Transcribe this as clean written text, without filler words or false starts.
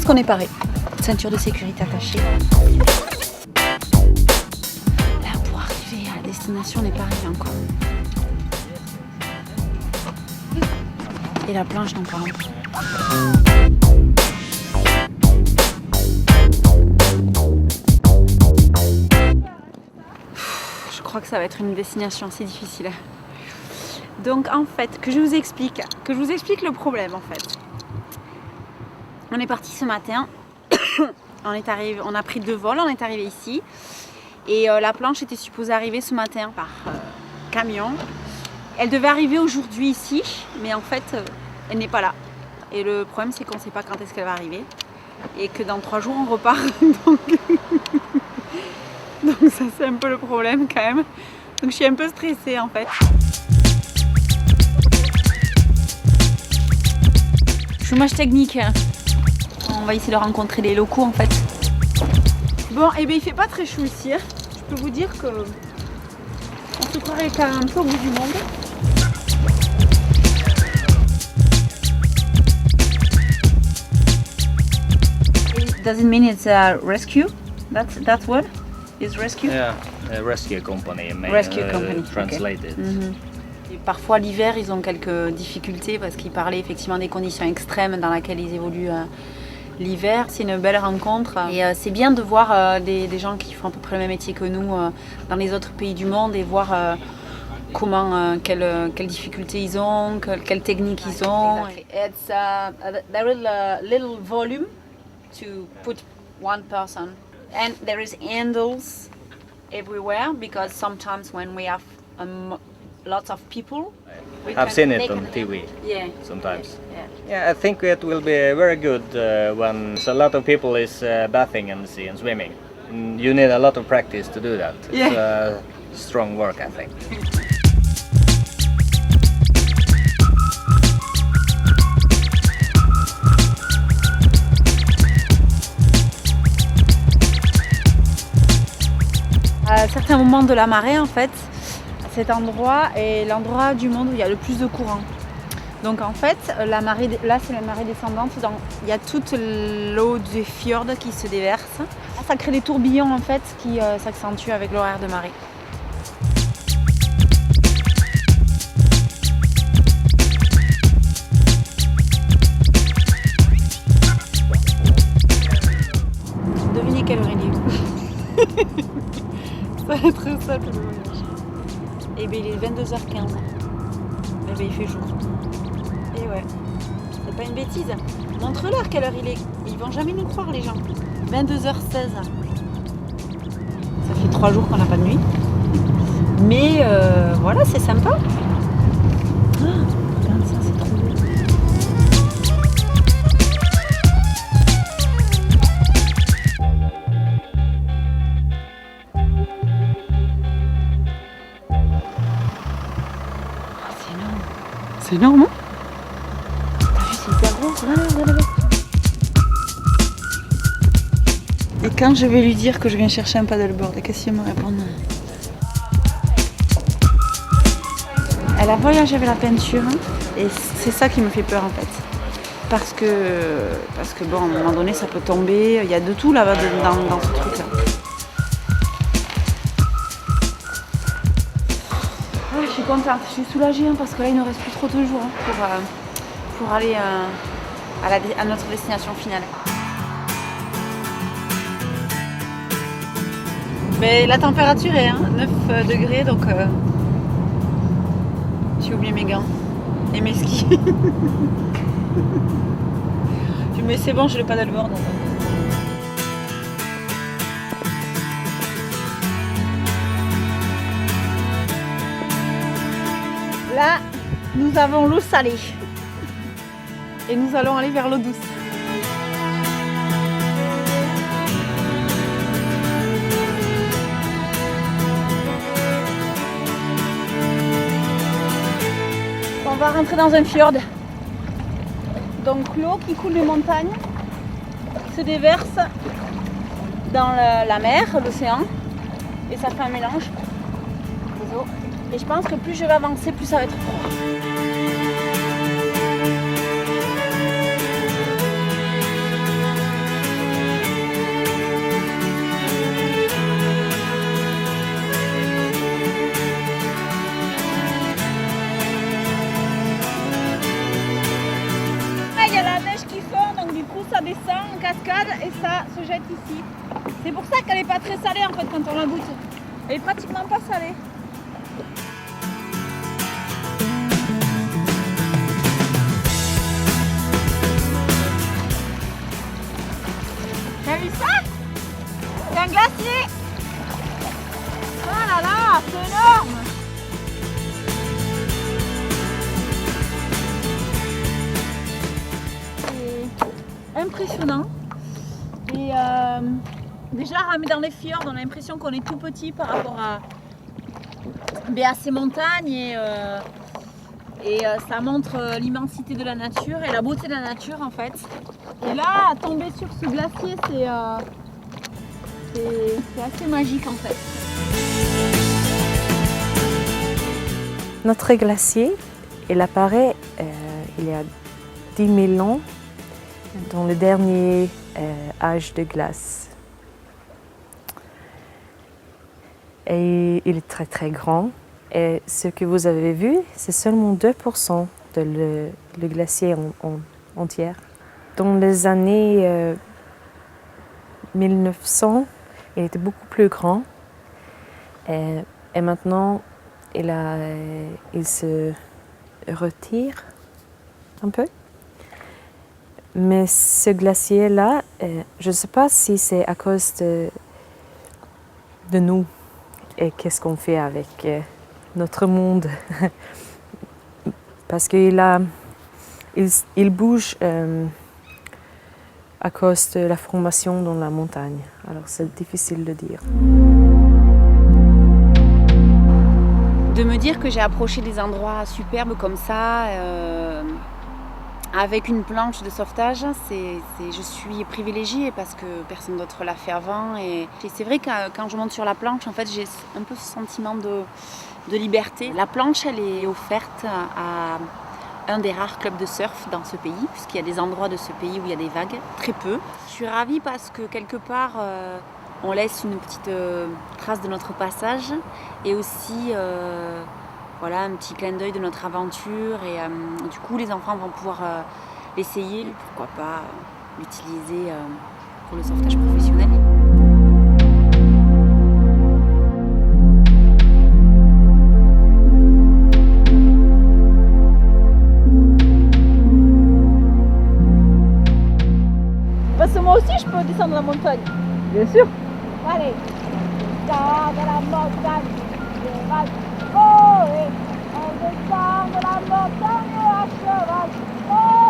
qu'on est paré. Ceinture de sécurité attachée. Là, pour arriver à la destination, on n'est pas arrivé encore. Et la planche non pas. Je crois que ça va être une destination assez difficile. Donc en fait, que je vous explique le problème en fait. On est parti ce matin, on a pris 2 vols, on est arrivé ici et la planche était supposée arriver ce matin par camion. Elle devait arriver aujourd'hui ici, mais en fait elle n'est pas là. Et le problème c'est qu'on ne sait pas quand est-ce qu'elle va arriver et que dans 3 jours on repart. Donc ça c'est un peu le problème quand même. Donc je suis un peu stressée en fait. Chômage technique. On va essayer de rencontrer les locaux en fait. Bon, et bien il fait pas très chaud ici. Hein. Je peux vous dire que on se croirait quand même un peu au bout du monde. Does it mean it's a rescue? That word is rescue? Yeah, a rescue company. Rescue company. Translated. Okay. Mm-hmm. Et parfois l'hiver ils ont quelques difficultés parce qu'ils parlaient effectivement des conditions extrêmes dans lesquelles ils évoluent l'hiver. C'est une belle rencontre et c'est bien de voir des gens qui font à peu près le même métier que nous dans les autres pays du monde et voir comment, quelles difficultés ils ont, quelles techniques ils ont. Exactly. It's there is a little volume to put one person and there is handles everywhere because sometimes when we have lots of people. I've seen it on TV sometimes. Yeah, I think it will be very good when a lot of people is bathing in the sea and swimming. You need a lot of practice to do that. It's strong work, I think. À certains moments de la marée, en fait, cet endroit est l'endroit du monde où il y a le plus de courant. Donc en fait, la marée, là c'est la marée descendante, il y a toute l'eau du fjord qui se déverse. Ça crée des tourbillons en fait qui s'accentuent avec l'horaire de marée. Devinez quelle heure il est. Ça va être très simple le voyage. Et bien il est 22h15. Et bien il fait jour. Et ouais, c'est pas une bêtise. Montre-leur quelle heure il est. Ils vont jamais nous croire les gens. 22h16. Ça fait 3 jours qu'on n'a pas de nuit. Mais voilà, c'est sympa. Regarde ça, c'est trop beau. C'est énorme, hein? T'as vu, c'est hyper gros. Voilà. Et quand je vais lui dire que je viens chercher un paddleboard, qu'est-ce qu'il me répond? Elle a voyagé avec la peinture, hein, et c'est ça qui me fait peur en fait. Parce que bon, à un moment donné, ça peut tomber. Il y a de tout là-bas dans ce truc-là. Je suis contente, je suis soulagée hein, parce que là il ne reste plus trop de jours hein, pour aller à notre destination finale. Mais la température est 9 degrés donc j'ai oublié mes gants et mes skis. Mais c'est bon, j'ai le paddleboard. Là, nous avons l'eau salée et nous allons aller vers l'eau douce. On va rentrer dans un fjord. Donc l'eau qui coule des montagnes se déverse dans la mer, l'océan, et ça fait un mélange des eaux. Et je pense que plus je vais avancer, plus ça va être froid. et ça se jette ici. C'est pour ça qu'elle n'est pas très salée en fait quand on la goûte. Elle est pratiquement pas salée. T'as vu ça? C'est un glacier! Oh là là, c'est énorme! C'est impressionnant. Et déjà, ramé dans les fjords, on a l'impression qu'on est tout petit par rapport à ces montagnes. Et ça montre l'immensité de la nature et la beauté de la nature en fait. Et là, tomber sur ce glacier, c'est assez magique en fait. Notre glacier, il apparaît il y a 10 000 ans dans le dernier âge de glace. Et il est très très grand. Et ce que vous avez vu, c'est seulement 2% de le glacier entier. Dans les années 1900, il était beaucoup plus grand. Et maintenant, il se retire un peu. Mais ce glacier-là, je ne sais pas si c'est à cause de nous et qu'est-ce qu'on fait avec notre monde. Parce qu'il bouge à cause de la formation dans la montagne. Alors c'est difficile de dire. De me dire que j'ai approché des endroits superbes comme ça, avec une planche de sauvetage, je suis privilégiée parce que personne d'autre l'a fait avant. Et c'est vrai que quand je monte sur la planche, en fait, j'ai un peu ce sentiment de liberté. La planche, elle est offerte à un des rares clubs de surf dans ce pays, puisqu'il y a des endroits de ce pays où il y a des vagues, très peu. Je suis ravie parce que quelque part, on laisse une petite trace de notre passage et aussi voilà, un petit clin d'œil de notre aventure. Et du coup, les enfants vont pouvoir l'essayer, et pourquoi pas l'utiliser pour le sauvetage professionnel. Parce que moi aussi, je peux descendre la montagne. Bien sûr. Allez, descend de la montagne, cheval. Oh, et on descend de la montagne à cheval. Oh.